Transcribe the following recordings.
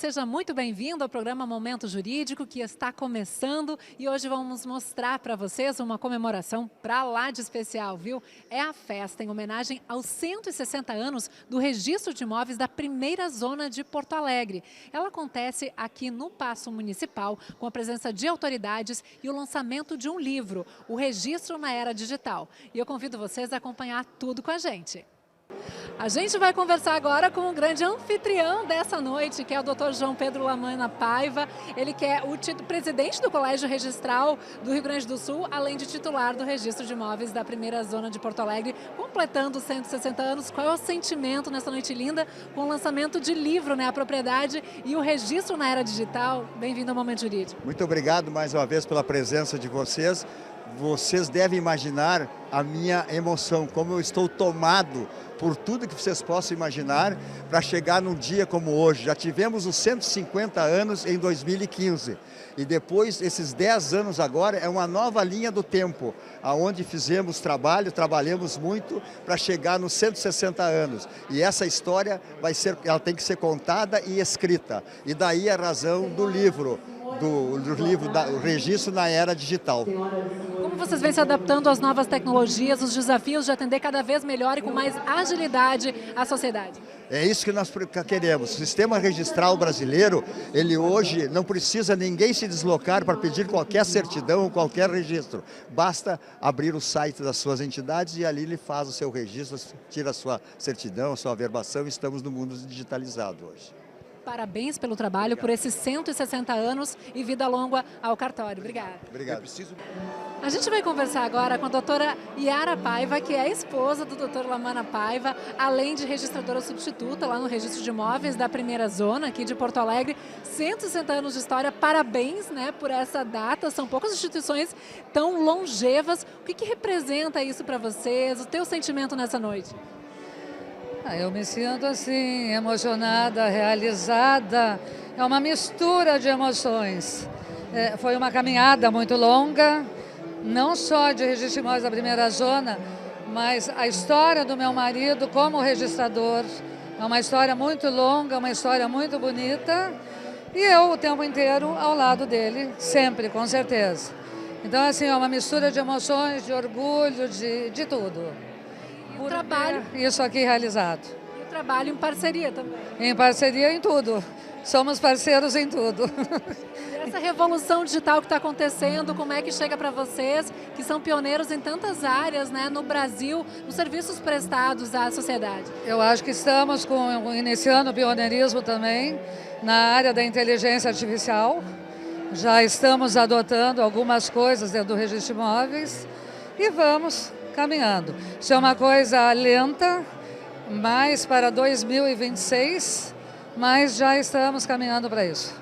seja muito bem-vindo ao programa Momento Jurídico, que está começando, e hoje vamos mostrar para vocês uma comemoração para lá de especial, viu? É a festa em homenagem aos 160 anos do Registro de Imóveis da primeira zona de Porto Alegre. Ela acontece aqui no Paço Municipal, com a presença de autoridades e o lançamento de um livro, O Registro na Era Digital. E eu convido vocês a acompanhar tudo com a gente. A gente vai conversar agora com o grande anfitrião dessa noite, que é o Dr. João Pedro Lamanna Paiva. Ele que é o presidente do Colégio Registral do Rio Grande do Sul, além de titular do Registro de Imóveis da primeira zona de Porto Alegre, completando 160 anos. Qual é o sentimento nessa noite linda com o lançamento de livro, né, a propriedade e o registro na era digital? Bem-vindo ao Momento Jurídico. Muito obrigado mais uma vez pela presença de vocês. Vocês devem imaginar a minha emoção, como eu estou tomado por tudo que vocês possam imaginar para chegar num dia como hoje. Já tivemos os 150 anos em 2015 e depois, esses 10 anos agora, é uma nova linha do tempo, aonde fizemos trabalhamos muito para chegar nos 160 anos. E essa história ela tem que ser contada e escrita. E daí a razão do livro. Do registro na era digital. Como vocês vêm se adaptando às novas tecnologias, os desafios de atender cada vez melhor e com mais agilidade à sociedade? É isso que nós queremos. O sistema registral brasileiro, ele hoje não precisa ninguém se deslocar para pedir qualquer certidão ou qualquer registro. Basta abrir o site das suas entidades e ali ele faz o seu registro, tira a sua certidão, a sua averbação. Estamos no mundo digitalizado hoje. Parabéns pelo trabalho, por esses 160 anos e vida longa ao cartório. Obrigada. Obrigado. A gente vai conversar agora com a doutora Yara Paiva, que é a esposa do Dr. Lamanna Paiva, além de registradora substituta lá no Registro de Imóveis da primeira zona aqui de Porto Alegre. 160 anos de história, parabéns, né, por essa data. São poucas instituições tão longevas. O que representa isso para vocês? O teu sentimento nessa noite? Eu me sinto assim, emocionada, realizada. É uma mistura de emoções. Foi uma caminhada muito longa, não só de registro de imóveis da primeira zona, mas a história do meu marido como registrador. É uma história muito longa, uma história muito bonita. E eu o tempo inteiro ao lado dele, sempre, com certeza. Então, assim, é uma mistura de emoções, de orgulho, de tudo. O trabalho. Isso aqui realizado. E o trabalho em parceria também. Em parceria em tudo. Somos parceiros em tudo. E essa revolução digital que está acontecendo, como é que chega para vocês, que são pioneiros em tantas áreas, né, no Brasil, nos serviços prestados à sociedade? Eu acho que estamos iniciando o pioneirismo também na área da inteligência artificial. Já estamos adotando algumas coisas dentro do registro de imóveis e vamos caminhando. Isso é uma coisa lenta, mais para 2026, mas já estamos caminhando para isso.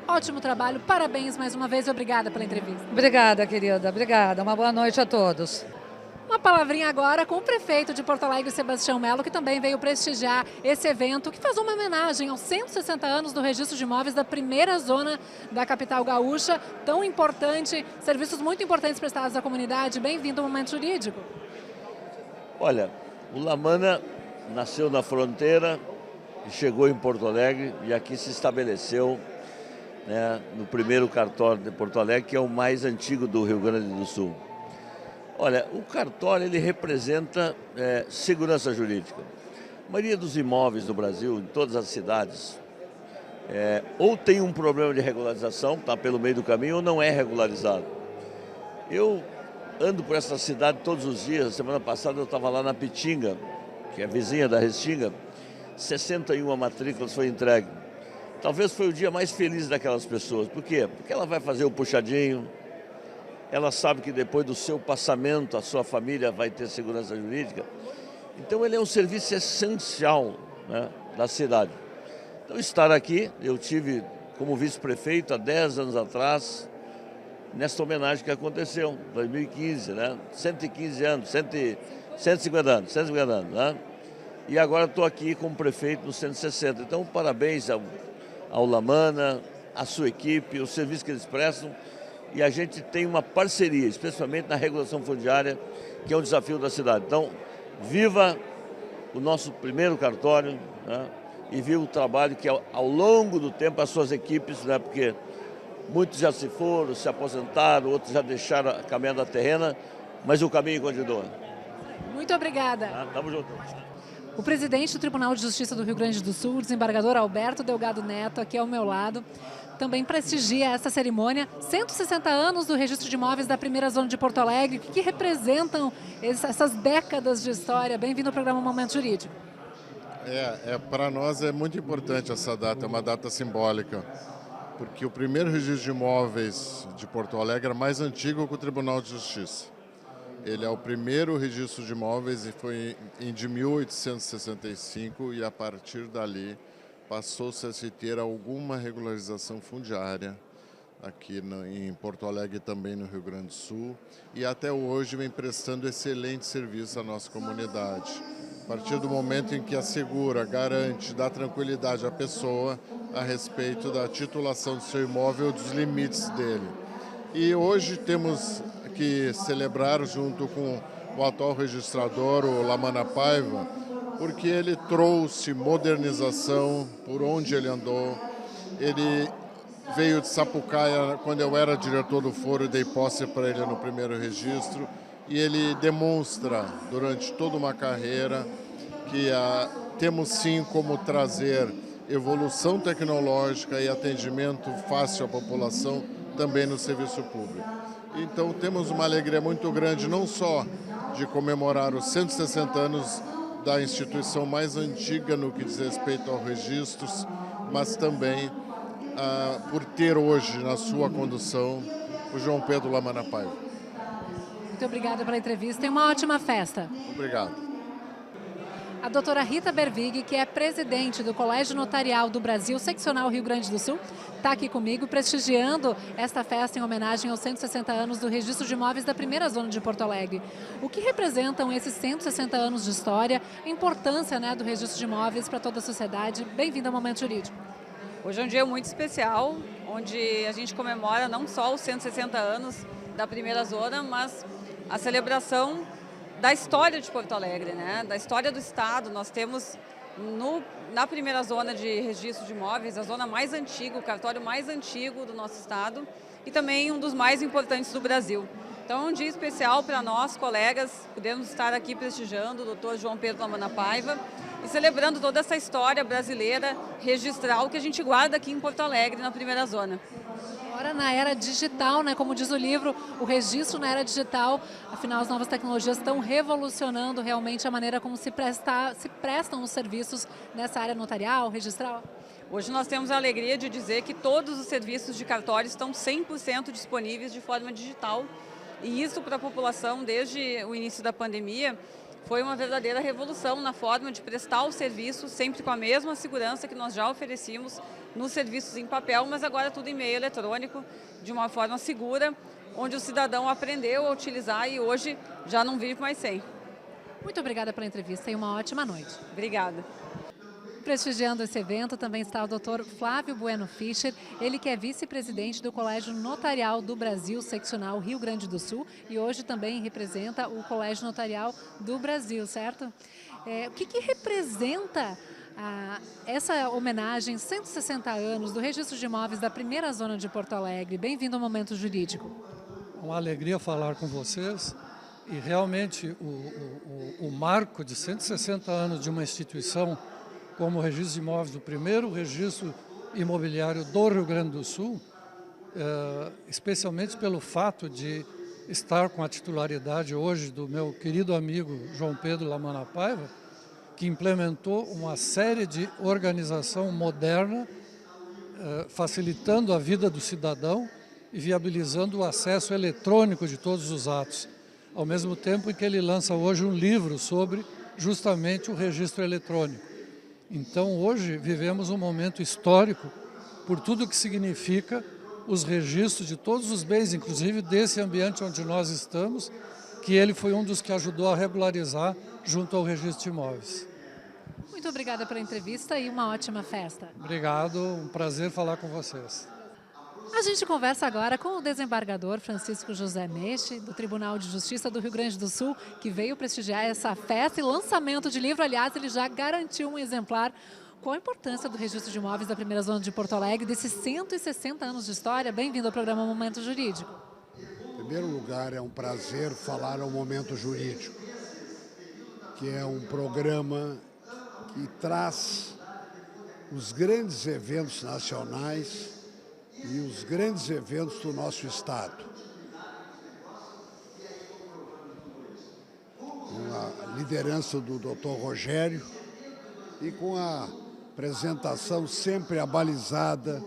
Ótimo trabalho, parabéns mais uma vez e obrigada pela entrevista. Obrigada, querida, obrigada. Uma boa noite a todos. Uma palavrinha agora com o prefeito de Porto Alegre, Sebastião Melo, que também veio prestigiar esse evento, que faz uma homenagem aos 160 anos do registro de imóveis da primeira zona da capital gaúcha, tão importante, serviços muito importantes prestados à comunidade. Bem-vindo ao Momento Jurídico. Olha, o Lamanna nasceu na fronteira, chegou em Porto Alegre e aqui se estabeleceu, né, no primeiro cartório de Porto Alegre, que é o mais antigo do Rio Grande do Sul. Olha, o cartório ele representa segurança jurídica. A maioria dos imóveis no Brasil, em todas as cidades, ou tem um problema de regularização, está pelo meio do caminho, ou não é regularizado. Eu ando por essa cidade todos os dias. Semana passada eu estava lá na Pitinga, que é vizinha da Restinga, 61 matrículas foi entregue. Talvez foi o dia mais feliz daquelas pessoas. Por quê? Porque ela vai fazer o puxadinho, ela sabe que depois do seu passamento a sua família vai ter segurança jurídica. Então ele é um serviço essencial, né, da cidade. Então estar aqui, eu tive como vice-prefeito há 10 anos atrás, nessa homenagem que aconteceu, 2015, né, 115 anos, 150 anos, né? E agora estou aqui como prefeito no 160. Então parabéns ao Lamanna, à sua equipe, o serviço que eles prestam. E a gente tem uma parceria, especialmente na regulação fundiária, que é um desafio da cidade. Então, viva o nosso primeiro cartório, né? e vi o trabalho que ao longo do tempo as suas equipes, né, porque muitos já se foram, se aposentaram, outros já deixaram a caminhada terrena, mas o caminho continua. Muito obrigada. Tamo junto. O presidente do Tribunal de Justiça do Rio Grande do Sul, o desembargador Alberto Delgado Neto, aqui ao meu lado, também prestigia essa cerimônia. 160 anos do registro de imóveis da primeira zona de Porto Alegre, que representam essas décadas de história. Bem-vindo ao programa Momento Jurídico. Para nós é muito importante essa data, é uma data simbólica, porque o primeiro registro de imóveis de Porto Alegre é mais antigo que o Tribunal de Justiça. Ele é o primeiro registro de imóveis e foi de 1865 e a partir dali passou-se a se ter alguma regularização fundiária aqui em Porto Alegre e também no Rio Grande do Sul e até hoje vem prestando excelente serviço à nossa comunidade. A partir do momento em que assegura, garante, dá tranquilidade à pessoa a respeito da titulação do seu imóvel, dos limites dele. E hoje temos que celebrar junto com o atual registrador, o Lamana Paiva, porque ele trouxe modernização por onde ele andou. Ele veio de Sapucaia quando eu era diretor do foro e dei posse para ele no primeiro registro. E ele demonstra durante toda uma carreira que temos sim como trazer evolução tecnológica e atendimento fácil à população também no serviço público. Então temos uma alegria muito grande não só de comemorar os 160 anos da instituição mais antiga no que diz respeito aos registros, mas também por ter hoje na sua condução o João Pedro Lamana Paiva. Muito obrigada pela entrevista e uma ótima festa. Obrigado. A doutora Rita Bervig, que é presidente do Colégio Notarial do Brasil, seccional Rio Grande do Sul, está aqui comigo prestigiando esta festa em homenagem aos 160 anos do registro de imóveis da primeira zona de Porto Alegre. O que representam esses 160 anos de história, a importância, né, do registro de imóveis para toda a sociedade? Bem-vindo ao Momento Jurídico. Hoje é um dia muito especial, onde a gente comemora não só os 160 anos da primeira zona, mas a celebração da história de Porto Alegre, né? Da história do Estado. Nós temos na primeira zona de registro de imóveis, a zona mais antiga, o cartório mais antigo do nosso Estado e também um dos mais importantes do Brasil. Então é um dia especial para nós, colegas, podemos estar aqui prestigiando o doutor João Pedro Lamana Paiva e celebrando toda essa história brasileira registral que a gente guarda aqui em Porto Alegre, na primeira zona. Agora na era digital, né, como diz o livro, o registro na era digital, afinal as novas tecnologias estão revolucionando realmente a maneira como se prestam os serviços nessa área notarial, registral. Hoje nós temos a alegria de dizer que todos os serviços de cartório estão 100% disponíveis de forma digital e isso para a população desde o início da pandemia foi uma verdadeira revolução na forma de prestar o serviço, sempre com a mesma segurança que nós já oferecíamos nos serviços em papel, mas agora tudo em meio eletrônico, de uma forma segura, onde o cidadão aprendeu a utilizar e hoje já não vive mais sem. Muito obrigada pela entrevista e uma ótima noite. Obrigada. Prestigiando esse evento também está o Dr. Flávio Bueno Fischer, ele que é vice-presidente do Colégio Notarial do Brasil, seccional Rio Grande do Sul, e hoje também representa o Colégio Notarial do Brasil, certo? O que representa essa homenagem, 160 anos do registro de imóveis da primeira zona de Porto Alegre? Bem-vindo ao Momento Jurídico. Uma alegria falar com vocês e realmente o marco de 160 anos de uma instituição como o registro de imóveis, do primeiro registro imobiliário do Rio Grande do Sul, especialmente pelo fato de estar com a titularidade hoje do meu querido amigo João Pedro Lamana Paiva, que implementou uma série de organização moderna, facilitando a vida do cidadão e viabilizando o acesso eletrônico de todos os atos, ao mesmo tempo em que ele lança hoje um livro sobre justamente o registro eletrônico. Então, hoje, vivemos um momento histórico por tudo que significa os registros de todos os bens, inclusive desse ambiente onde nós estamos, que ele foi um dos que ajudou a regularizar junto ao registro de imóveis. Muito obrigada pela entrevista e uma ótima festa. Obrigado, um prazer falar com vocês. A gente conversa agora com o desembargador Francisco José Meche, do Tribunal de Justiça do Rio Grande do Sul, que veio prestigiar essa festa e lançamento de livro. Aliás, ele já garantiu um exemplar. qual a importância do registro de imóveis da primeira zona de Porto Alegre, desses 160 anos de história? Bem-vindo ao programa Momento Jurídico. Em primeiro lugar, é um prazer falar ao Momento Jurídico, que é um programa que traz os grandes eventos nacionais e os grandes eventos do nosso Estado. Com a liderança do Dr. Rogério e com a apresentação sempre abalizada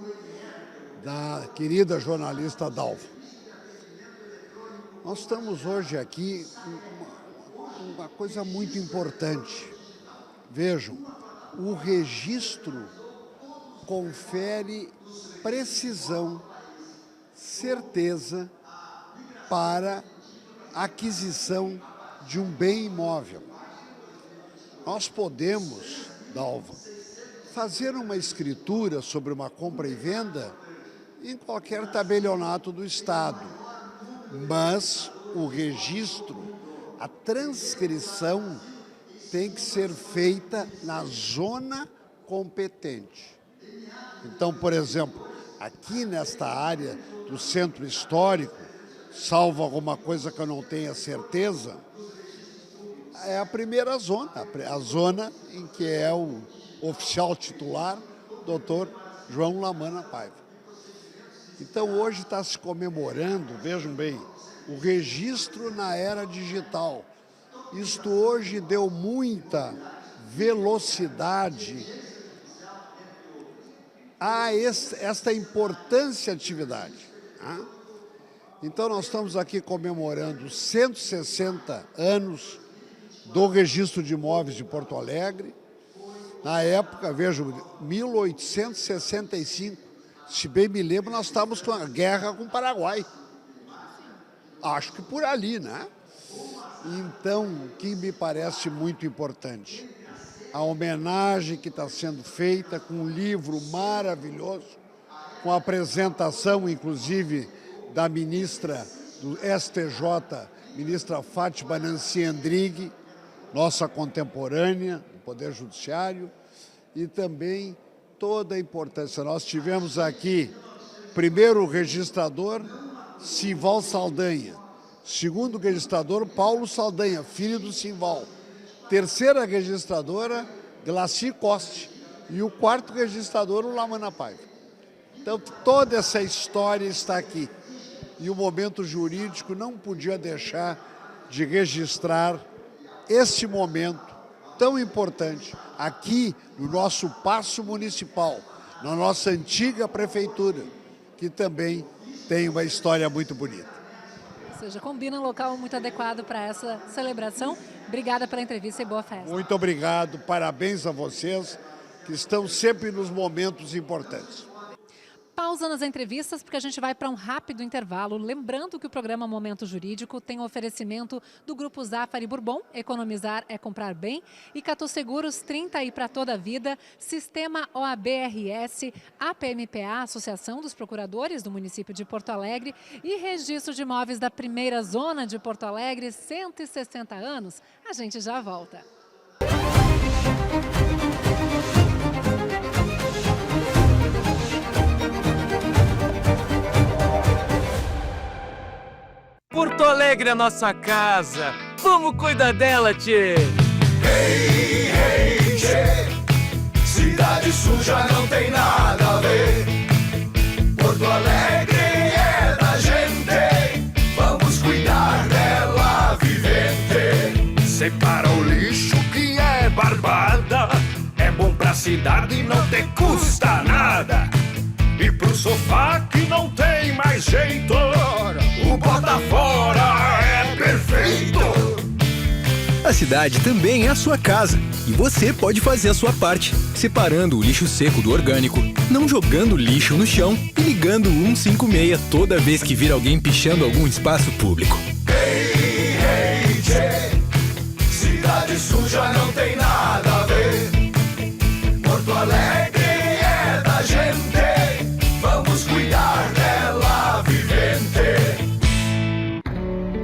da querida jornalista Dalva. Nós estamos hoje aqui com uma coisa muito importante. Vejam, o registro confere precisão, certeza para aquisição de um bem imóvel. Nós podemos, Dalva, fazer uma escritura sobre uma compra e venda em qualquer tabelionato do Estado, mas o registro, a transcrição tem que ser feita na zona competente. Então, por exemplo, aqui nesta área do centro histórico, salvo alguma coisa que eu não tenha certeza, é a primeira zona, a zona em que é o oficial titular, Dr. João Lamanna Paiva. Então, hoje está se comemorando, vejam bem, o registro na era digital. Isto hoje deu muita velocidade a esta importante atividade. Né? Então, nós estamos aqui comemorando 160 anos do Registro de Imóveis de Porto Alegre. Na época, vejam, 1865, se bem me lembro, nós estávamos com a guerra com o Paraguai. Acho que por ali, né? Então, o que me parece muito importante, a homenagem que está sendo feita com um livro maravilhoso, com a apresentação, inclusive, da ministra do STJ, ministra Fátima Nancy Endrighi, nossa contemporânea do Poder Judiciário, e também toda a importância. Nós tivemos aqui, primeiro registrador, Simval Saldanha, segundo registrador, Paulo Saldanha, filho do Simval, terceira registradora, Glaci Coste, e o quarto registrador, o Lamanna Paiva. Então, toda essa história está aqui. E o Momento Jurídico não podia deixar de registrar este momento tão importante aqui no nosso Paço Municipal, na nossa antiga prefeitura, que também tem uma história muito bonita. Ou seja, combina um local muito adequado para essa celebração. Obrigada pela entrevista e boa festa. Muito obrigado, parabéns a vocês, que estão sempre nos momentos importantes. Pausa nas entrevistas, porque a gente vai para um rápido intervalo. Lembrando que o programa Momento Jurídico tem um oferecimento do Grupo Zafari Bourbon, economizar é comprar bem, e Cato Seguros, 30 aí para toda a vida, Sistema OAB-RS, APMPA, Associação dos Procuradores do município de Porto Alegre, e Registro de Imóveis da primeira zona de Porto Alegre, 160 anos. A gente já volta. Porto Alegre é a nossa casa. Vamos cuidar dela, tchê. Hey, hey, tchê. Cidade suja não tem nada a ver. Porto Alegre é da gente. Vamos cuidar dela vivente. Separa o lixo que é barbada. É bom pra cidade e não te custa nada. E pro sofá que não tem mais jeito, o bota fora é perfeito. A cidade também é a sua casa e você pode fazer a sua parte, separando o lixo seco do orgânico, não jogando lixo no chão e ligando o 156 toda vez que vir alguém pichando algum espaço público. Hey, hey, tchê. Cidade suja não tem nada a ver. Porto Alegre é da gente. Vamos cuidar dela vivente.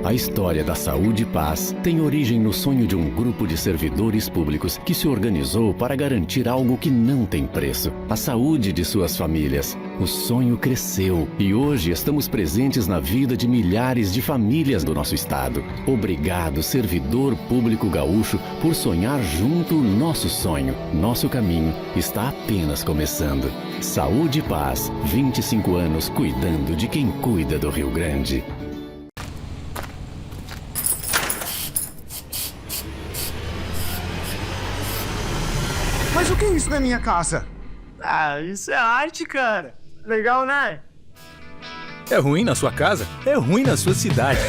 A história da Saúde e Paz tem origem no sonho de um grupo de servidores públicos que se organizou para garantir algo que não tem preço: a saúde de suas famílias. O sonho cresceu e hoje estamos presentes na vida de milhares de famílias do nosso estado. Obrigado, servidor público gaúcho, por sonhar junto o nosso sonho. Nosso caminho está apenas começando. Saúde e Paz, 25 anos cuidando de quem cuida do Rio Grande. Mas o que é isso na minha casa? Ah, isso é arte, cara. Legal, né? É ruim na sua casa? É ruim na sua cidade.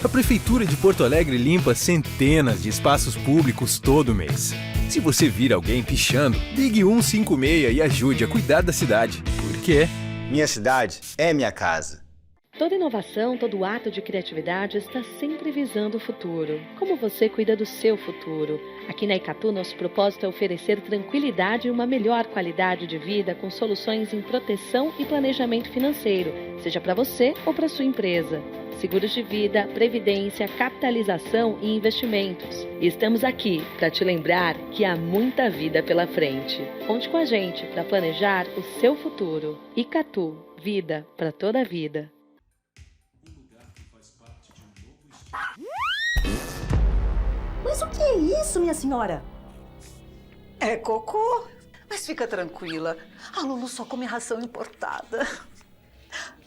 A Prefeitura de Porto Alegre limpa centenas de espaços públicos todo mês. Se você vir alguém pichando, ligue 156 e ajude a cuidar da cidade. Por quê? Minha cidade é minha casa. Toda inovação, todo ato de criatividade está sempre visando o futuro. Como você cuida do seu futuro? Aqui na Icatu, nosso propósito é oferecer tranquilidade e uma melhor qualidade de vida com soluções em proteção e planejamento financeiro, seja para você ou para sua empresa. Seguros de vida, previdência, capitalização e investimentos. E estamos aqui para te lembrar que há muita vida pela frente. Conte com a gente para planejar o seu futuro. Icatu, vida para toda a vida. Mas o que é isso, minha senhora? É cocô. Mas fica tranquila, a Lulu só come ração importada.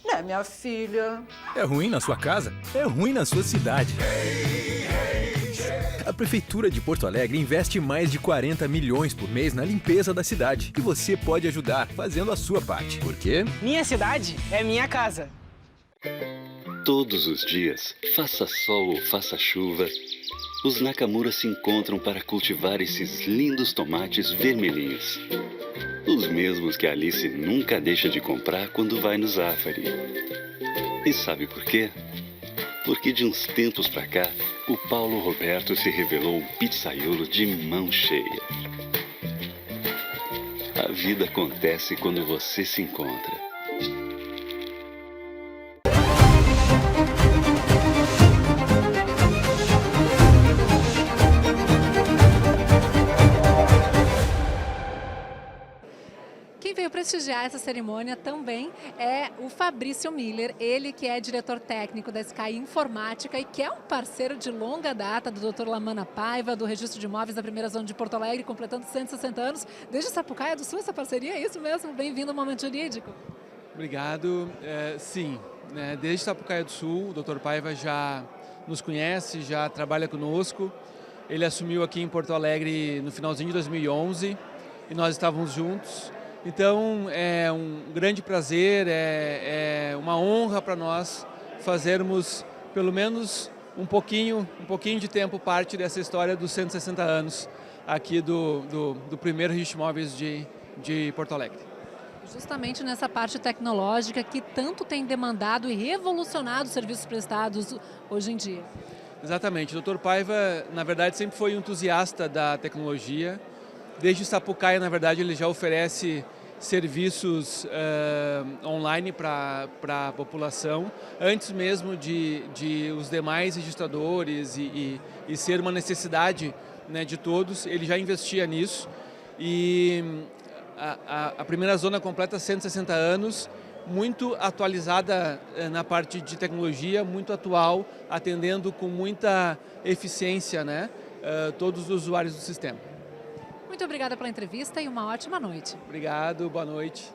Né, minha filha? É ruim na sua casa? É ruim na sua cidade. A Prefeitura de Porto Alegre investe mais de 40 milhões por mês na limpeza da cidade. E você pode ajudar fazendo a sua parte. Por quê? Minha cidade é minha casa. Todos os dias, faça sol ou faça chuva, os Nakamura se encontram para cultivar esses lindos tomates vermelhinhos. Os mesmos que a Alice nunca deixa de comprar quando vai no Zafari. E sabe por quê? Porque de uns tempos pra cá, o Paulo Roberto se revelou um pizzaiolo de mão cheia. A vida acontece quando você se encontra. Quem veio prestigiar essa cerimônia também é o Fabrício Miller, ele que é diretor técnico da Sky Informática e que é um parceiro de longa data do Dr. Lamana Paiva, do Registro de Imóveis da Primeira Zona de Porto Alegre, completando 160 anos. Desde Sapucaia do Sul, essa parceria, é isso mesmo? Bem-vindo ao Momento Jurídico. Obrigado. Sim, né, desde Sapucaia do Sul, o Dr. Paiva já nos conhece, já trabalha conosco. Ele assumiu aqui em Porto Alegre no finalzinho de 2011 e nós estávamos juntos. Então, é um grande prazer, é uma honra para nós fazermos, pelo menos um pouquinho de tempo, parte dessa história dos 160 anos aqui do primeiro registro de imóveis de Porto Alegre. Justamente nessa parte tecnológica que tanto tem demandado e revolucionado os serviços prestados hoje em dia. Exatamente. O Dr. Paiva, na verdade, sempre foi um entusiasta da tecnologia. Desde Sapucaia, na verdade, ele já oferece serviços online para a população, antes mesmo de os demais registradores e ser uma necessidade, né, de todos, ele já investia nisso. E a primeira zona completa 160 anos, muito atualizada na parte de tecnologia, muito atual, atendendo com muita eficiência, né, todos os usuários do sistema. Muito obrigada pela entrevista e uma ótima noite. Obrigado, boa noite.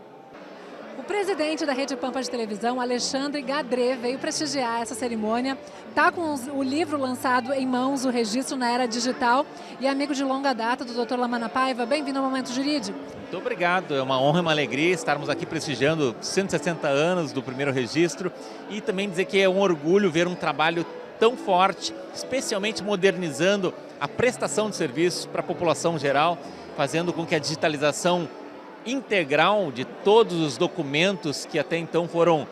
O presidente da Rede Pampa de Televisão, Alexandre Gadré, veio prestigiar essa cerimônia. Está com o livro lançado em mãos, o Registro na Era Digital, e amigo de longa data do Dr. Lamana Paiva. Bem-vindo ao Momento Jurídico. Muito obrigado, é uma honra e uma alegria estarmos aqui prestigiando 160 anos do primeiro registro e também dizer que é um orgulho ver um trabalho tão forte, especialmente modernizando a prestação de serviços para a população geral, fazendo com que a digitalização integral de todos os documentos que até então foram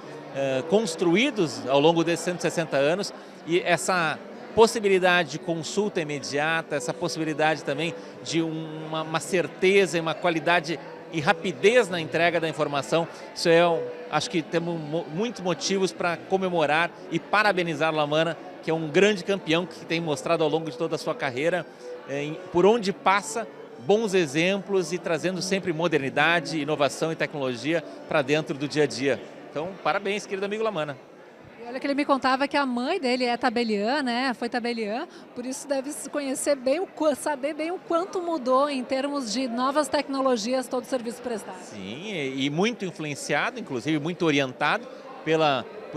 construídos ao longo desses 160 anos e essa possibilidade de consulta imediata, essa possibilidade também de uma certeza e uma qualidade e rapidez na entrega da informação. Isso acho que temos muitos motivos para comemorar e parabenizar o Lamana, que é um grande campeão que tem mostrado ao longo de toda a sua carreira, por onde passa, bons exemplos e trazendo sempre modernidade, inovação e tecnologia para dentro do dia a dia. Então, parabéns, querido amigo Lamana. E olha que ele me contava que a mãe dele é tabeliã, né? Foi tabeliã, por isso deve conhecer bem, saber bem o quanto mudou em termos de novas tecnologias todo o serviço prestado. Sim, e muito influenciado, inclusive muito orientado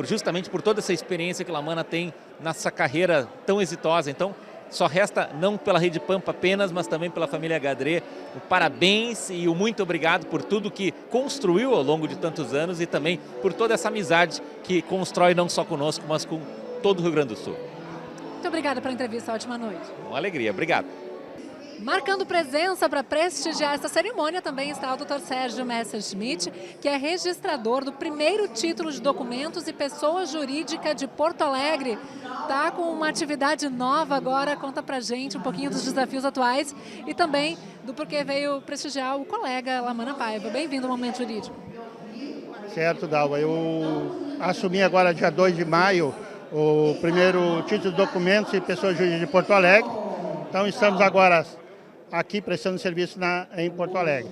justamente por toda essa experiência que o Lamana tem nessa carreira tão exitosa. Então, só resta, não pela Rede Pampa apenas, mas também pela família Gadré, o parabéns e o muito obrigado por tudo que construiu ao longo de tantos anos e também por toda essa amizade que constrói não só conosco, mas com todo o Rio Grande do Sul. Muito obrigada pela entrevista, ótima noite. Uma alegria, obrigado. Marcando presença para prestigiar essa cerimônia também está o Dr. Sérgio Messerschmidt, que é registrador do primeiro título de documentos e pessoa jurídica de Porto Alegre. Está com uma atividade nova agora, conta pra gente um pouquinho dos desafios atuais e também do porquê veio prestigiar o colega Lamana Paiva. Bem-vindo ao Momento Jurídico. Certo, Dalva. Eu assumi agora, dia 2 de maio, o primeiro título de documentos e pessoa jurídica de Porto Alegre. Então estamos agora aqui prestando serviço em Porto Alegre.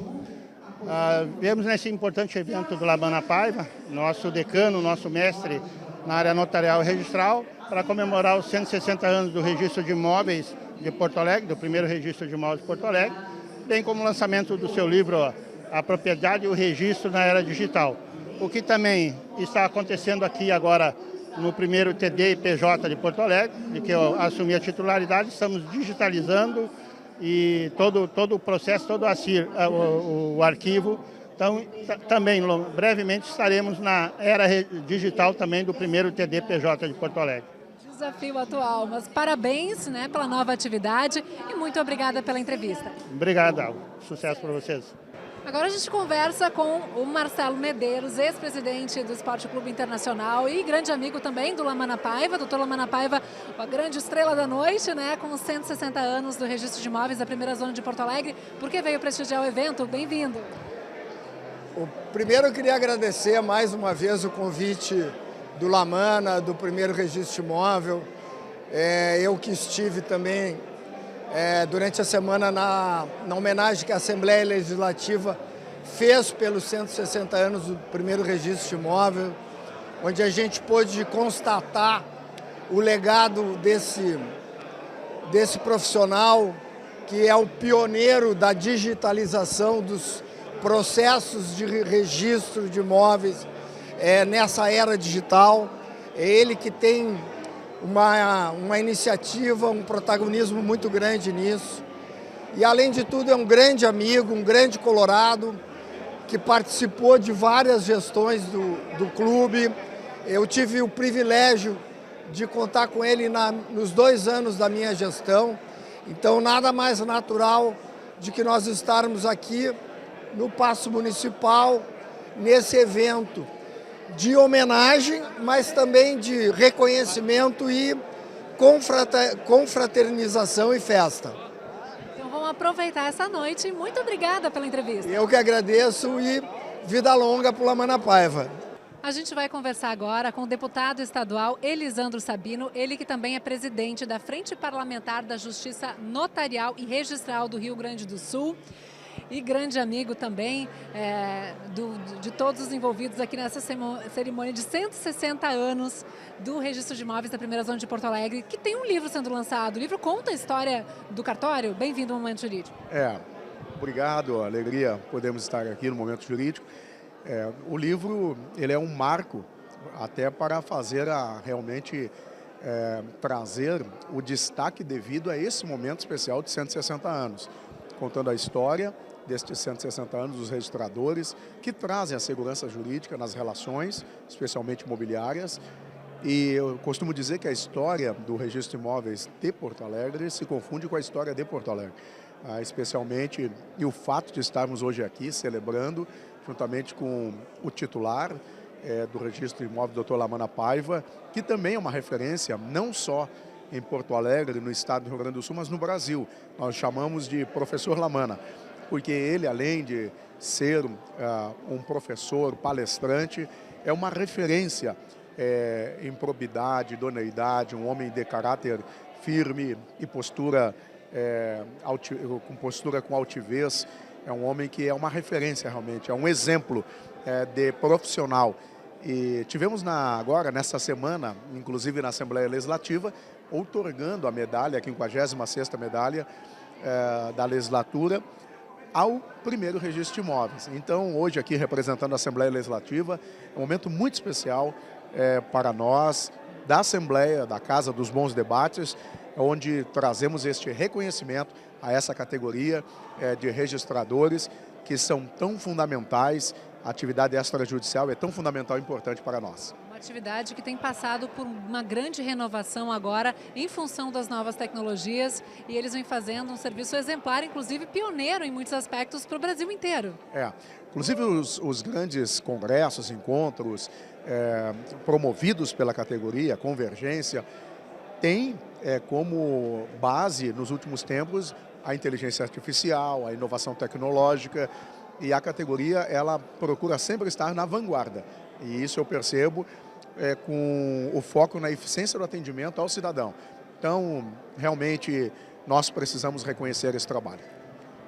Viemos nesse importante evento do Lamana Paiva, nosso decano, nosso mestre na área notarial e registral, para comemorar os 160 anos do Registro de Imóveis de Porto Alegre, do primeiro Registro de Imóveis de Porto Alegre, bem como o lançamento do seu livro A Propriedade e o Registro na Era Digital. O que também está acontecendo aqui agora no primeiro TD e PJ de Porto Alegre, de que eu assumi a titularidade, estamos digitalizando e todo o processo, todo o arquivo. Então, também, brevemente, estaremos na era digital também do primeiro TD PJ de Porto Alegre. Desafio atual, mas parabéns, né, pela nova atividade e muito obrigada pela entrevista. Obrigado, Alvo. Sucesso para vocês. Agora a gente conversa com o Marcelo Medeiros, ex-presidente do Esporte Clube Internacional e grande amigo também do Lamana Paiva. Doutor Lamana Paiva, a grande estrela da noite, né, com os 160 anos do Registro de Imóveis da primeira zona de Porto Alegre. Por que veio prestigiar o evento? Bem-vindo. Primeiro eu queria agradecer mais uma vez o convite do Lamana, do primeiro registro de imóvel. Eu que estive também durante a semana na homenagem que a Assembleia Legislativa fez pelos 160 anos do primeiro registro de imóvel, onde a gente pôde constatar o legado desse profissional que é o pioneiro da digitalização dos processos de registro de imóveis nessa era digital. É ele que tem uma iniciativa, um protagonismo muito grande nisso. E, além de tudo, é um grande amigo, um grande colorado, que participou de várias gestões do clube. Eu tive o privilégio de contar com ele nos 2 anos da minha gestão. Então, nada mais natural de que nós estarmos aqui no Paço Municipal, nesse evento de homenagem, mas também de reconhecimento e confraternização e festa. Então vamos aproveitar essa noite. Muito obrigada pela entrevista. Eu que agradeço e vida longa para o Lamana Paiva. A gente vai conversar agora com o deputado estadual Elisandro Sabino, ele que também é presidente da Frente Parlamentar da Justiça Notarial e Registral do Rio Grande do Sul. E grande amigo também de todos os envolvidos aqui nessa cerimônia de 160 anos do Registro de Imóveis da primeira zona de Porto Alegre, que tem um livro sendo lançado. O livro conta a história do cartório. Bem-vindo ao Momento Jurídico. Obrigado, alegria podemos estar aqui no Momento Jurídico. O livro ele é um marco até para fazer realmente trazer o destaque devido a esse momento especial de 160 anos, contando a história destes 160 anos dos registradores que trazem a segurança jurídica nas relações, especialmente imobiliárias. E eu costumo dizer que a história do registro de imóveis de Porto Alegre se confunde com a história de Porto Alegre. Especialmente, e o fato de estarmos hoje aqui celebrando, juntamente com o titular do registro de imóveis, Dr. Lamana Paiva, que também é uma referência não só em Porto Alegre, no estado do Rio Grande do Sul, mas no Brasil. Nós chamamos de professor Lamana, porque ele, além de ser um professor, palestrante, é uma referência em probidade, idoneidade, um homem de caráter firme e postura com altivez. É um homem que é uma referência realmente, é um exemplo de profissional. E tivemos agora, nessa semana, inclusive na Assembleia Legislativa, outorgando a medalha, a 56ª medalha da legislatura, ao primeiro registro de imóveis. Então, hoje aqui representando a Assembleia Legislativa, é um momento muito especial para nós, da Assembleia, da Casa dos Bons Debates, onde trazemos este reconhecimento a essa categoria de registradores que são tão fundamentais. A atividade extrajudicial é tão fundamental e importante para nós. Uma atividade que tem passado por uma grande renovação agora em função das novas tecnologias, e eles vêm fazendo um serviço exemplar, inclusive pioneiro em muitos aspectos para o Brasil inteiro. Inclusive os grandes congressos, encontros promovidos pela categoria, Convergência, tem como base nos últimos tempos a inteligência artificial, a inovação tecnológica. E a categoria, ela procura sempre estar na vanguarda. E isso eu percebo com o foco na eficiência do atendimento ao cidadão. Então, realmente, nós precisamos reconhecer esse trabalho.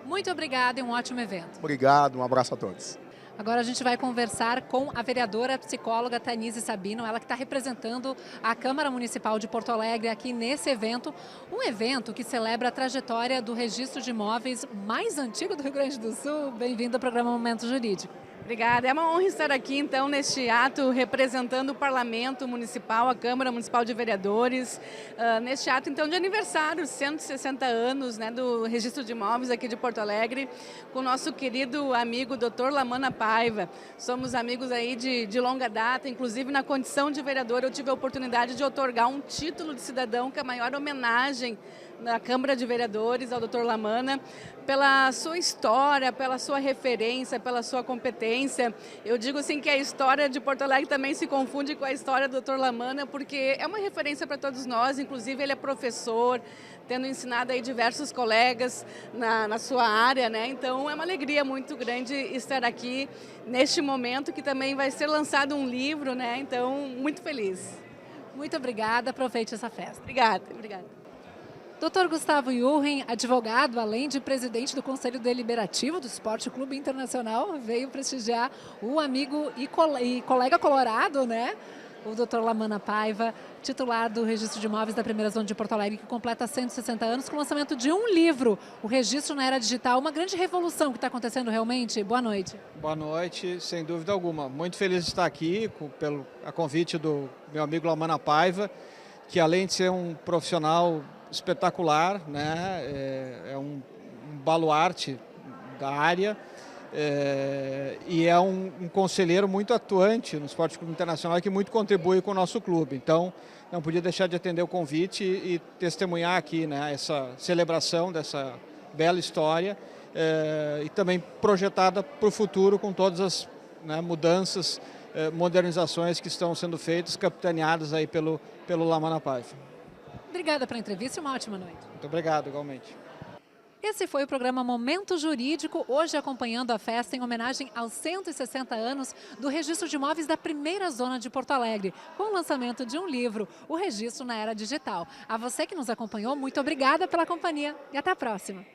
Muito obrigada e um ótimo evento. Obrigado, um abraço a todos. Agora a gente vai conversar com a vereadora psicóloga Tanise Sabino, ela que está representando a Câmara Municipal de Porto Alegre aqui nesse evento. Um evento que celebra a trajetória do registro de imóveis mais antigo do Rio Grande do Sul. Bem-vindo ao programa Momento Jurídico. Obrigada. É uma honra estar aqui, então, neste ato representando o Parlamento Municipal, a Câmara Municipal de Vereadores, neste ato, então, de aniversário, 160 anos, né, do registro de imóveis aqui de Porto Alegre, com o nosso querido amigo Dr. Lamana Paiva. Somos amigos aí de longa data, inclusive na condição de vereador eu tive a oportunidade de outorgar um título de cidadão, que é a maior homenagem na Câmara de Vereadores, ao Dr. Lamana, pela sua história, pela sua referência, pela sua competência. Eu digo assim que a história de Porto Alegre também se confunde com a história do Dr. Lamana, porque é uma referência para todos nós, inclusive ele é professor, tendo ensinado aí diversos colegas na sua área, né? Então é uma alegria muito grande estar aqui neste momento, que também vai ser lançado um livro, né? Então, muito feliz. Muito obrigada, aproveite essa festa. Obrigada. Dr. Gustavo Jurgen, advogado, além de presidente do Conselho Deliberativo do Esporte Clube Internacional, veio prestigiar o amigo e colega colorado, né? O Dr. Lamana Paiva, titular do Registro de Imóveis da Primeira Zona de Porto Alegre, que completa 160 anos, com o lançamento de um livro, o Registro na Era Digital, uma grande revolução que está acontecendo realmente. Boa noite. Boa noite, sem dúvida alguma. Muito feliz de estar aqui pelo convite do meu amigo Lamana Paiva, que além de ser um profissional espetacular, né? É um baluarte da área e é um conselheiro muito atuante no Esporte Clube Internacional, que muito contribui com o nosso clube. Então, não podia deixar de atender o convite e testemunhar aqui, né, essa celebração dessa bela história e também projetada para o futuro com todas as, né, mudanças, modernizações que estão sendo feitas, capitaneadas aí pelo Lamana Paiva. Obrigada pela entrevista e uma ótima noite. Muito obrigado, igualmente. Esse foi o programa Momento Jurídico, hoje acompanhando a festa em homenagem aos 160 anos do Registro de Imóveis da Primeira Zona de Porto Alegre, com o lançamento de um livro, o Registro na Era Digital. A você que nos acompanhou, muito obrigada pela companhia e até a próxima.